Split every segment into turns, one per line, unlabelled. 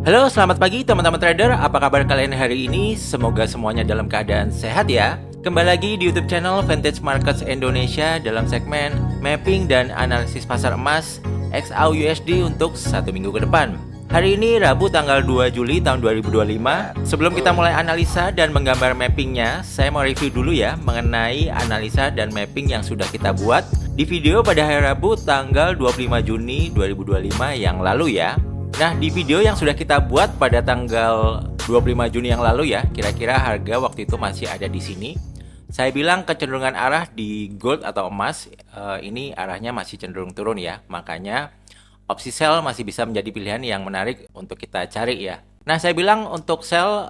Halo, selamat pagi teman-teman trader. Apa kabar kalian hari ini? Semoga semuanya dalam keadaan sehat ya. Kembali lagi di YouTube channel Vantage Markets Indonesia dalam segmen mapping dan analisis pasar emas XAUUSD untuk satu minggu ke depan. Hari ini Rabu tanggal 2 Juli tahun 2025. Sebelum kita mulai analisa dan menggambar mappingnya, saya mau review dulu ya mengenai analisa dan mapping yang sudah kita buat di video pada hari Rabu tanggal 25 Juni 2025 yang lalu ya. Nah, di video yang sudah kita buat pada tanggal 25 Juni yang lalu ya, kira-kira harga waktu itu masih ada di sini. Saya bilang kecenderungan arah di gold atau emas, ini arahnya masih cenderung turun ya. Makanya opsi sell masih bisa menjadi pilihan yang menarik untuk kita cari ya. Nah, saya bilang untuk sell,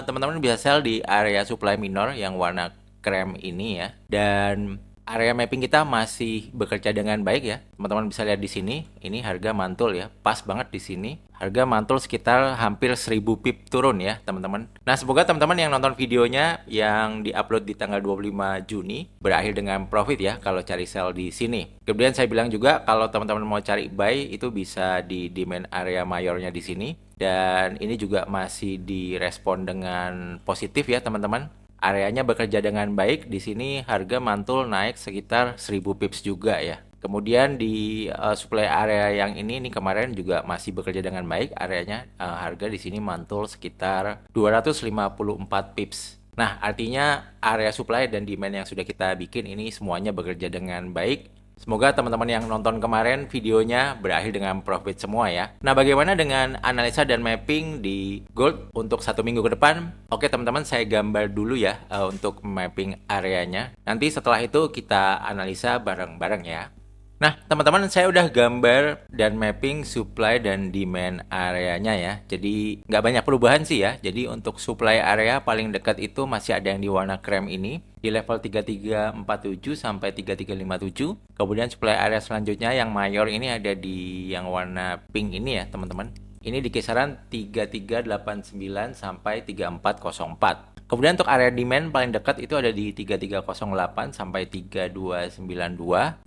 teman-teman bisa sell di area supply minor yang warna krem ini ya. Dan area mapping kita masih bekerja dengan baik ya. Teman-teman bisa lihat di sini, ini harga mantul ya. Pas banget di sini. Harga mantul sekitar hampir 1000 pip turun ya, teman-teman. Nah, semoga teman-teman yang nonton videonya yang diupload di tanggal 25 Juni berakhir dengan profit ya kalau cari sell di sini. Kemudian saya bilang juga kalau teman-teman mau cari buy itu bisa di demand area mayornya di sini. Dan ini juga masih direspon dengan positif ya, teman-teman. Areanya bekerja dengan baik. Di sini harga mantul naik sekitar 1000 pips juga ya. Kemudian di supply area yang ini kemarin juga masih bekerja dengan baik. Areanya harga di sini mantul sekitar 254 pips. Nah, artinya area supply dan demand yang sudah kita bikin ini semuanya bekerja dengan baik. Semoga teman-teman yang nonton kemarin videonya berakhir dengan profit semua ya. Nah, bagaimana dengan analisa dan mapping di gold untuk satu minggu ke depan? Oke teman-teman, saya gambar dulu ya untuk mapping areanya. Nanti setelah itu kita analisa bareng-bareng ya. Nah, teman-teman, saya udah gambar dan mapping supply dan demand areanya ya. Jadi nggak banyak perubahan sih ya. Jadi untuk supply area paling dekat itu masih ada yang di warna krem ini di level 3347 sampai 3357. Kemudian supply area selanjutnya yang mayor ini ada di yang warna pink ini ya, teman-teman. Ini di kisaran 3389 sampai 3404. Kemudian untuk area demand paling dekat itu ada di 3308 sampai 3292.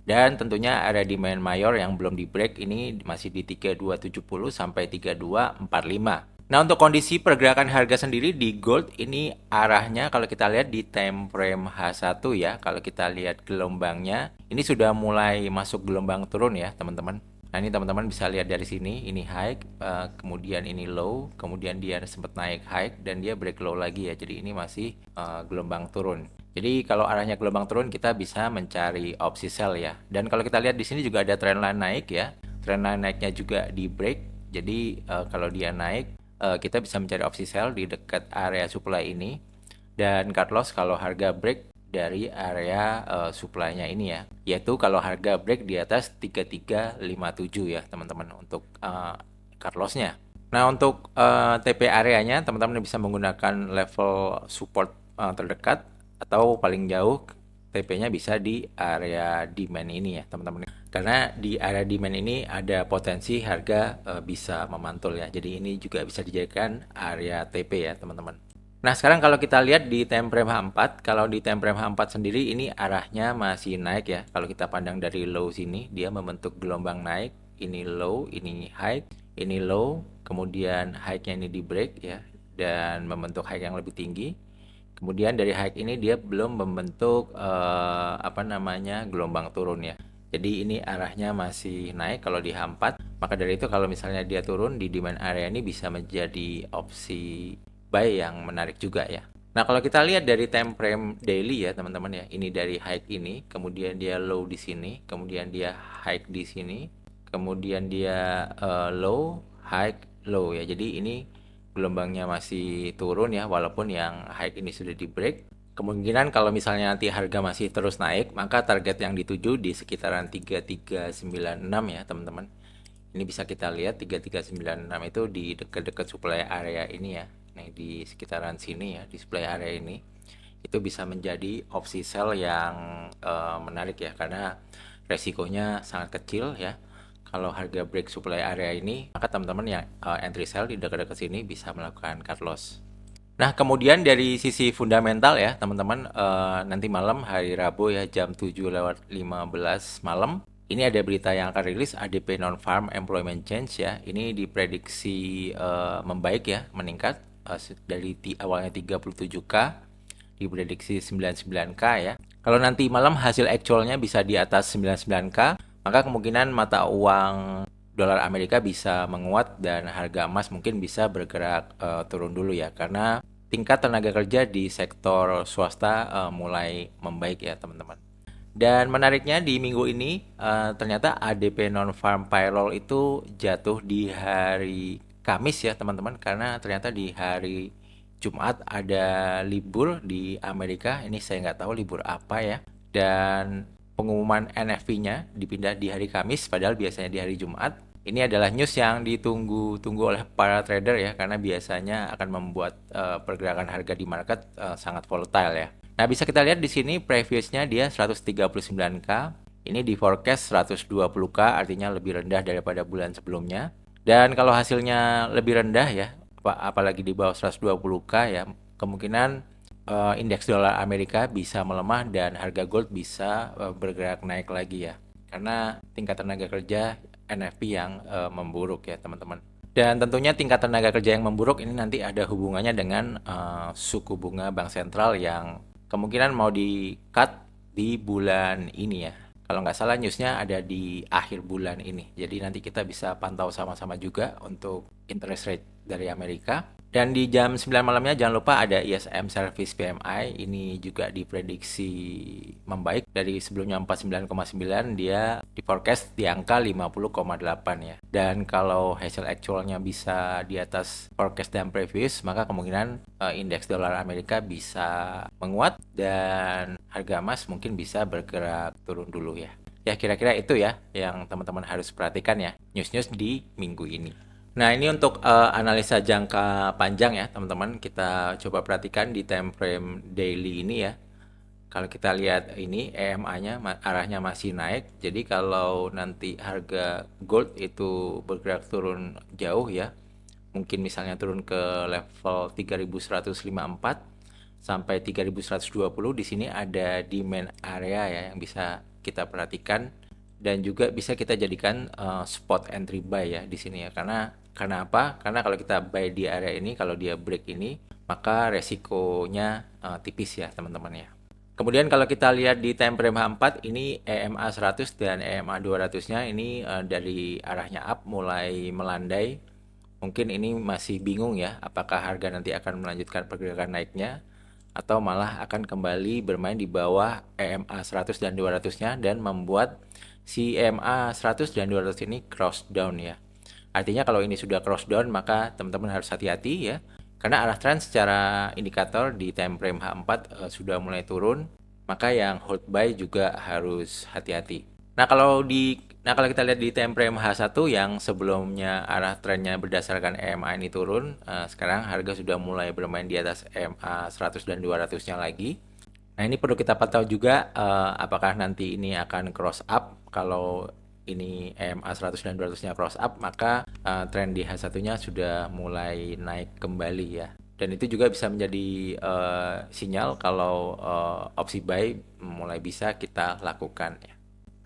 Dan tentunya area demand mayor yang belum di break ini masih di 3270 sampai 3245. Nah, untuk kondisi pergerakan harga sendiri di gold ini arahnya kalau kita lihat di time frame H1 ya, kalau kita lihat gelombangnya ini sudah mulai masuk gelombang turun ya, teman-teman. Nah, ini teman-teman bisa lihat dari sini, ini high, kemudian ini low, kemudian dia sempat naik high dan dia break low lagi ya. Jadi ini masih gelombang turun. Jadi kalau arahnya gelombang turun kita bisa mencari opsi sell ya. Dan kalau kita lihat di sini juga ada trendline naik ya. Trendline naiknya juga di break. Jadi kalau dia naik kita bisa mencari opsi sell di dekat area supply ini. Dan cut loss kalau harga break dari area supply-nya ini ya, yaitu kalau harga break di atas 3357 ya teman-teman untuk cut loss-nya. Nah, untuk TP areanya teman-teman bisa menggunakan level support terdekat atau paling jauh TP-nya bisa di area demand ini ya teman-teman. Karena di area demand ini ada potensi harga bisa memantul ya. Jadi ini juga bisa dijadikan area TP ya teman-teman. Nah, sekarang kalau kita lihat di time frame H4, kalau di time frame H4 sendiri ini arahnya masih naik ya. Kalau kita pandang dari low sini, dia membentuk gelombang naik. Ini low, ini high, ini low, kemudian high-nya ini di break ya, dan membentuk high yang lebih tinggi. Kemudian dari high ini dia belum membentuk gelombang turun ya. Jadi ini arahnya masih naik kalau di H4. Maka dari itu kalau misalnya dia turun di demand area ini bisa menjadi opsi buy yang menarik juga ya. Nah, kalau kita lihat dari time frame daily ya teman-teman ya, ini dari high ini, kemudian dia low di sini, kemudian dia high di sini, kemudian dia low, high, low ya. Jadi ini gelombangnya masih turun ya, walaupun yang high ini sudah di break. Kemungkinan kalau misalnya nanti harga masih terus naik, maka target yang dituju di sekitaran 3396 ya teman-teman. Ini bisa kita lihat 3396 itu di dekat-dekat supply area ini ya. Nah, di sekitaran sini ya, di supply area ini itu bisa menjadi opsi sell yang menarik ya, karena resikonya sangat kecil ya. Kalau harga break supply area ini, maka teman-teman yang entry sell di dekat-dekat sini bisa melakukan cut loss. Nah, kemudian dari sisi fundamental ya teman-teman, nanti malam hari Rabu ya jam 7:15 malam Ini ada berita yang akan rilis ADP non-farm employment change ya. Ini diprediksi membaik ya, meningkat dari awalnya 37K diprediksi 99K ya. Kalau nanti malam hasil actualnya bisa di atas 99K, maka kemungkinan mata uang dolar Amerika bisa menguat dan harga emas mungkin bisa bergerak turun dulu ya, karena tingkat tenaga kerja di sektor swasta mulai membaik ya teman-teman. Dan menariknya di minggu ini ternyata ADP non-farm payroll itu jatuh di hari Kamis ya teman-teman, karena ternyata di hari Jumat ada libur di Amerika. Ini saya nggak tahu libur apa ya. Dan pengumuman NFP-nya dipindah di hari Kamis, padahal biasanya di hari Jumat. Ini adalah news yang ditunggu-tunggu oleh para trader ya, karena biasanya akan membuat pergerakan harga di market sangat volatile ya. Nah, bisa kita lihat di sini previousnya dia 139K. Ini di forecast 120K, artinya lebih rendah daripada bulan sebelumnya. Dan kalau hasilnya lebih rendah ya, apalagi di bawah 120K ya, kemungkinan indeks dolar Amerika bisa melemah dan harga gold bisa bergerak naik lagi ya. Karena tingkat tenaga kerja NFP yang memburuk ya, teman-teman. Dan tentunya tingkat tenaga kerja yang memburuk ini nanti ada hubungannya dengan suku bunga bank sentral yang kemungkinan mau di-cut di bulan ini ya. Kalau nggak salah newsnya ada di akhir bulan ini. Jadi nanti kita bisa pantau sama-sama juga untuk interest rate dari Amerika. Dan di jam 9 malamnya jangan lupa ada ISM Service PMI. Ini juga diprediksi membaik. Dari sebelumnya 49,9 dia di forecast di angka 50,8 ya. Dan kalau hasil actualnya bisa di atas forecast dan previous, maka kemungkinan indeks dolar Amerika bisa menguat dan harga emas mungkin bisa bergerak turun dulu ya. Ya kira-kira itu ya yang teman-teman harus perhatikan ya, news-news di minggu ini. Nah, ini untuk analisa jangka panjang ya, teman-teman. Kita coba perhatikan di time frame daily ini ya. Kalau kita lihat ini EMA-nya arahnya masih naik. Jadi kalau nanti harga gold itu bergerak turun jauh ya, mungkin misalnya turun ke level 3154 sampai 3120, di sini ada demand area ya yang bisa kita perhatikan dan juga bisa kita jadikan spot entry buy ya di sini ya. Karena apa? Karena kalau kita buy di area ini, kalau dia break ini, maka resikonya tipis ya teman-teman ya. Kemudian kalau kita lihat di time frame H4, ini EMA 100 dan EMA 200-nya ini dari arahnya up mulai melandai. Mungkin ini masih bingung ya, apakah harga nanti akan melanjutkan pergerakan naiknya atau malah akan kembali bermain di bawah EMA 100 dan 200-nya dan membuat si EMA 100 dan 200 ini cross down ya. Artinya kalau ini sudah cross down, maka teman-teman harus hati-hati ya. Karena arah tren secara indikator di time frame H4 sudah mulai turun, maka yang hold buy juga harus hati-hati. Nah, kalau kita lihat di time frame H1 yang sebelumnya arah trennya berdasarkan EMA ini turun, sekarang harga sudah mulai bermain di atas EMA 100 dan 200-nya lagi. Nah, ini perlu kita pantau juga apakah nanti ini akan cross up. Kalau ini EMA 100 dan 200-nya cross up, maka tren di H1-nya sudah mulai naik kembali ya. Dan itu juga bisa menjadi sinyal kalau opsi buy mulai bisa kita lakukan ya.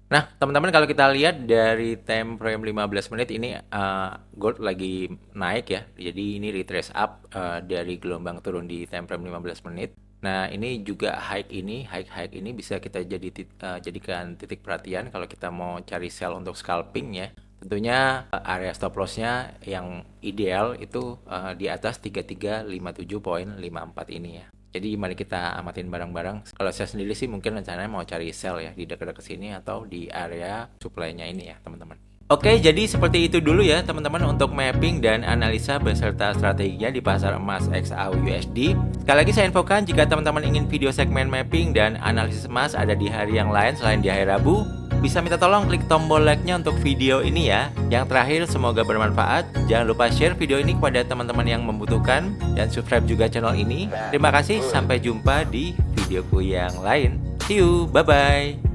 Nah, teman-teman, kalau kita lihat dari time frame 15 menit ini gold lagi naik ya. Jadi ini retrace up dari gelombang turun di time frame 15 menit. Nah, ini juga high ini bisa kita jadikan titik perhatian kalau kita mau cari sell untuk scalping ya. Tentunya area stop loss-nya yang ideal itu di atas 3357.54 ini ya. Jadi mari kita amatin bareng-bareng. Kalau saya sendiri sih mungkin rencananya mau cari sell ya di dekat-dekat sini atau di area supply-nya ini ya, teman-teman. Oke, jadi seperti itu dulu ya teman-teman untuk mapping dan analisa beserta strateginya di pasar emas XAUUSD. Sekali lagi saya infokan jika teman-teman ingin video segmen mapping dan analisis emas ada di hari yang lain selain di hari Rabu, bisa minta tolong klik tombol like-nya untuk video ini ya. Yang terakhir, semoga bermanfaat. Jangan lupa share video ini kepada teman-teman yang membutuhkan dan subscribe juga channel ini. Terima kasih, sampai jumpa di videoku yang lain. See you, bye-bye.